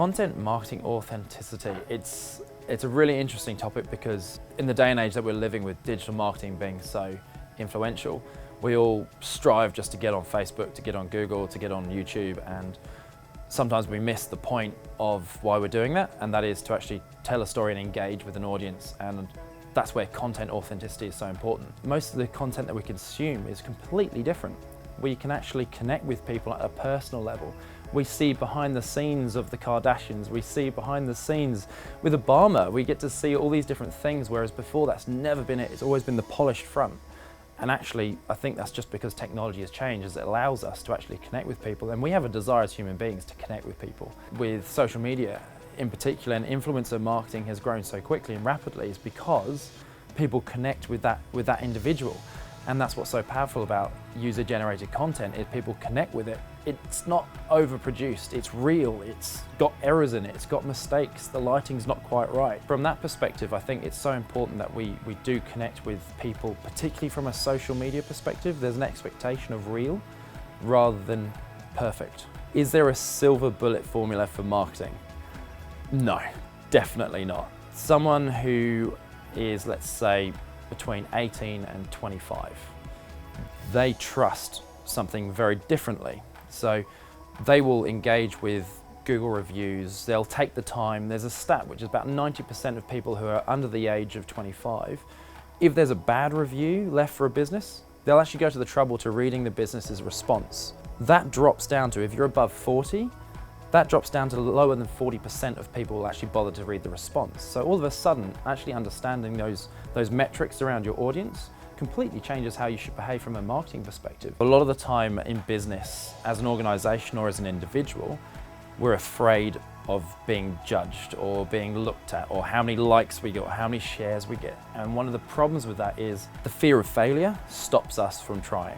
Content marketing authenticity, it's a really interesting topic because in the day and age that we're living with digital marketing being so influential, we all strive just to get on Facebook, to get on Google, to get on YouTube, and sometimes we miss the point of why we're doing that, and that is to actually tell a story and engage with an audience, and that's where content authenticity is so important. Most of the content that we consume is completely different. We can actually connect with people at a personal level. We see behind the scenes of the Kardashians, we see behind the scenes with Obama, we get to see all these different things, whereas before that's never been it, it's always been the polished front. And actually, I think that's just because technology has changed, as it allows us to actually connect with people, and we have a desire as human beings to connect with people. With social media in particular, and influencer marketing has grown so quickly and rapidly is because people connect with that individual. And that's what's so powerful about user-generated content, is people connect with it. It's not overproduced, it's real, it's got errors in it, it's got mistakes, the lighting's not quite right. From that perspective, I think it's so important that we do connect with people, particularly from a social media perspective. There's an expectation of real rather than perfect. Is there a silver bullet formula for marketing? No, definitely not. Someone who is, let's say, between 18 and 25, they trust something very differently. So they will engage with Google reviews, they'll take the time. There's a stat which is about 90% of people who are under the age of 25, if there's a bad review left for a business, they'll actually go to the trouble to reading the business's response. That drops down to, if you're above 40, that drops down to lower than 40% of people will actually bother to read the response. So all of a sudden, actually understanding those metrics around your audience completely changes how you should behave from a marketing perspective. A lot of the time in business, as an organization or as an individual, we're afraid of being judged or being looked at, or how many likes we get, or how many shares we get. And one of the problems with that is the fear of failure stops us from trying.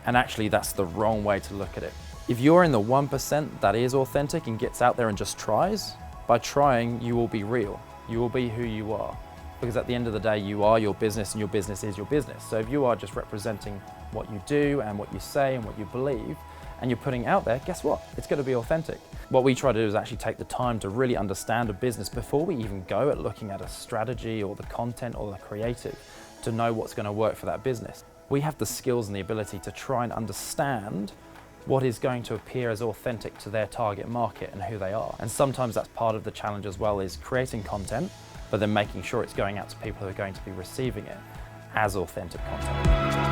And actually that's the wrong way to look at it. If you're in the 1% that is authentic and gets out there and just tries, by trying you will be real. You will be who you are. Because at the end of the day, you are your business and your business is your business. So if you are just representing what you do and what you say and what you believe, and you're putting out there, guess what? It's going to be authentic. What we try to do is actually take the time to really understand a business before we even go at looking at a strategy or the content or the creative to know what's going to work for that business. We have the skills and the ability to try and understand what is going to appear as authentic to their target market and who they are. And sometimes that's part of the challenge as well, is creating content, but then making sure it's going out to people who are going to be receiving it as authentic content.